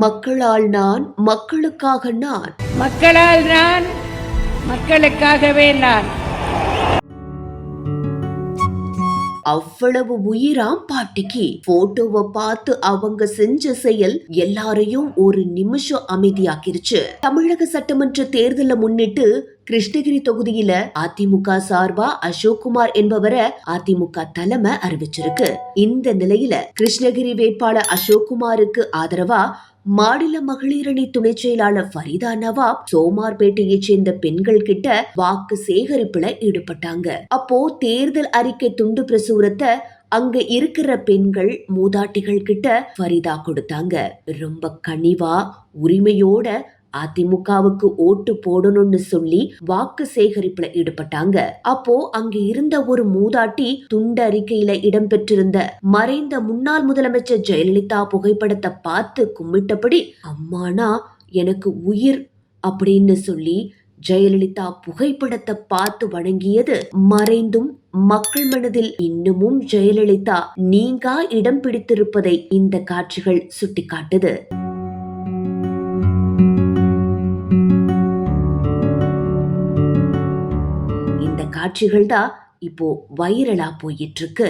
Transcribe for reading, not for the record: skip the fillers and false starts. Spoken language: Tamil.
மக்களால் நான், மக்களுக்காக நான். மக்களால் நான், மக்களுக்காகவே நான். அவ்வளவு உயிராம் பாட்டிக்கு. போட்டோவை பார்த்து அவங்க செஞ்ச செயல் எல்லாரையும் ஒரு நிமிஷம் அமைதியாக்கிருச்சு. தமிழக சட்டமன்ற தேர்தலை முன்னிட்டு கிருஷ்ணகிரி தொகுதியில அதிமுக சார்பா அசோக்குமார் என்பவரை அதிமுக தலைமை அறிவிச்சிருக்கு. இந்த நிலையில கிருஷ்ணகிரி வேட்பாளர் அசோக்குமாருக்கு ஆதரவா மாநில மகளிரணி துணை செயலாளர் ஃபரிதா நவாப் சோமார்பேட்டையை சேர்ந்த பெண்கள் கிட்ட வாக்கு சேகரிப்புல ஈடுபட்டாங்க. அப்போ தேர்தல் அறிக்கை துண்டு பிரசுரத்தை அங்க இருக்கிற பெண்கள் மூதாட்டிகள் கிட்ட ஃபரிதா கொடுத்தாங்க. ரொம்ப கனிவா உரிமையோட அதிமுகவுக்கு ஓட்டு போடணும்னு சொல்லி வாக்கு சேகரிப்புல ஈடுபட்டாங்க. அப்போ அங்க இருந்த ஒரு மூதாட்டி துண்டு அறிக்கையில இடம்பெற்றிருந்த மறைந்த முன்னாள் முதலமைச்சர் ஜெயலலிதா புகைப்படத்தை பார்த்து கும்பிட்டபடி, அம்மானா எனக்கு உயிர் அப்படின்னு சொல்லி ஜெயலலிதா புகைப்படத்தை பார்த்து வணங்கியது மறைந்தும் மக்கள் மனதில் இன்னமும் ஜெயலலிதா நீங்கா இடம் பிடித்திருப்பதை இந்த காட்சிகள் சுட்டிக்காட்டுது. இந்த காட்சிகள் தான் இப்போ வைரலா போயிட்டு இருக்கு.